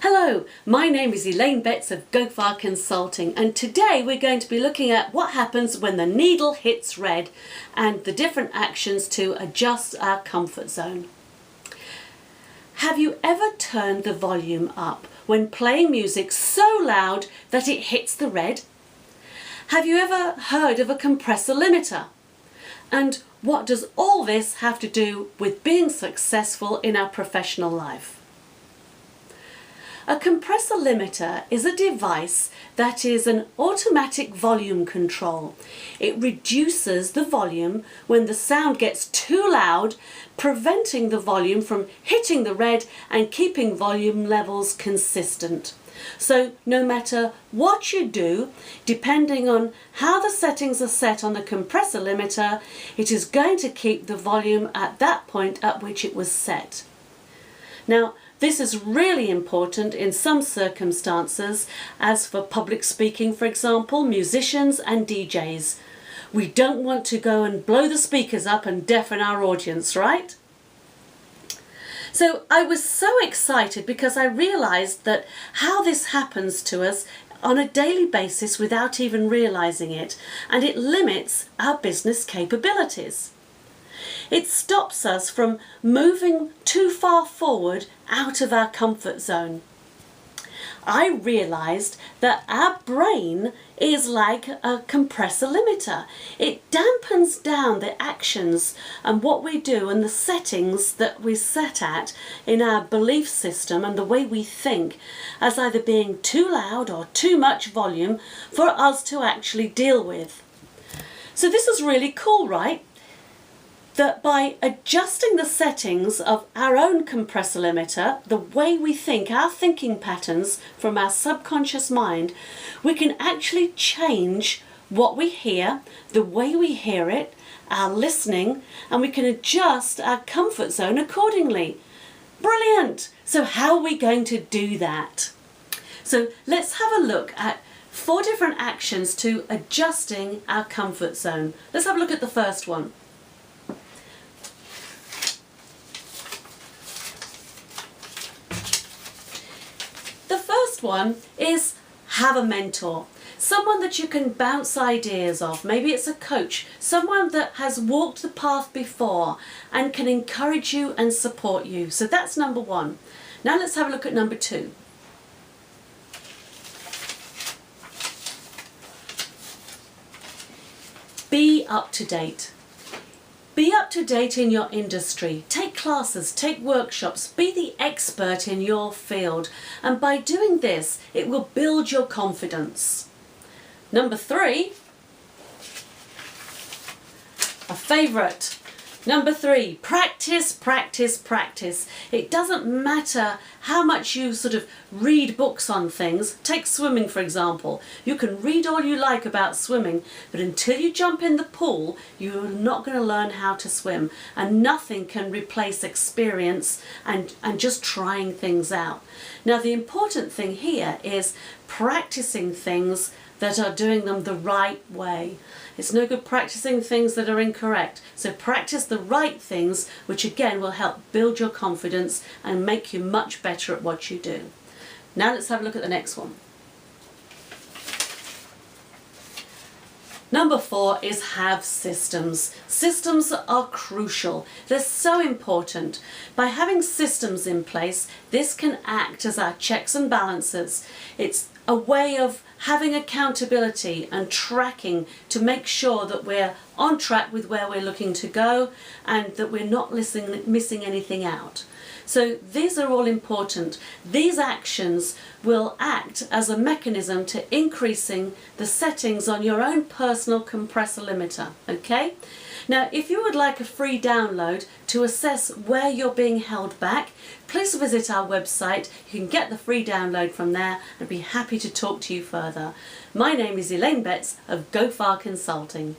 Hello, my name is Elaine Betts of Gofar Consulting, and today we're going to be looking at what happens when the needle hits red and the different actions to adjust our comfort zone. Have you ever turned the volume up when playing music so loud that it hits the red? Have you ever heard of a compressor limiter? And what does all this have to do with being successful in our professional life? A compressor limiter is a device that is an automatic volume control. It reduces the volume when the sound gets too loud, preventing the volume from hitting the red and keeping volume levels consistent. So no matter what you do, depending on how the settings are set on the compressor limiter, it is going to keep the volume at that point at which it was set. Now, this is really important in some circumstances, as for public speaking, for example, musicians and DJs. We don't want to go and blow the speakers up and deafen our audience, right? So I was so excited because I realized that how this happens to us on a daily basis without even realizing it, and it limits our business capabilities. It stops us from moving too far forward out of our comfort zone. I realized that our brain is like a compressor limiter. It dampens down the actions and what we do and the settings that we set at in our belief system and the way we think as either being too loud or too much volume for us to actually deal with. So this is really cool, right? That by adjusting the settings of our own compressor limiter, the way we think, our thinking patterns from our subconscious mind, we can actually change what we hear, the way we hear it, our listening, and we can adjust our comfort zone accordingly. Brilliant! So how are we going to do that? So let's have a look at 4 different actions to adjusting our comfort zone. Let's have a look at the first one. One is have a mentor, someone that you can bounce ideas off. Maybe it's a coach, someone that has walked the path before and can encourage you and support you. So that's number 1. Now let's have a look at number 2. Be up to date. Be up to date in your industry. Take classes, take workshops, be the expert in your field. And by doing this, it will build your confidence. Number 3, a favourite. Number 3, practice, practice, practice. It doesn't matter how much you sort of read books on things. Take swimming, for example. You can read all you like about swimming, but until you jump in the pool, you're not going to learn how to swim. And nothing can replace experience and just trying things out. Now, the important thing here is practicing things that are doing them the right way. It's no good practicing things that are incorrect. So practice the right things, which again will help build your confidence and make you much better at what you do. Now let's have a look at the next one. Number 4 is have systems. Systems are crucial. They're so important. By having systems in place, this can act as our checks and balances. It's a way of having accountability and tracking to make sure that we're on track with where we're looking to go and that we're not missing anything out. So these are all important. These actions will act as a mechanism to increasing the settings on your own personal compressor limiter, okay? Now, if you would like a free download to assess where you're being held back, please visit our website. You can get the free download from there and be happy to talk to you further. My name is Elaine Betts of Gofar Consulting.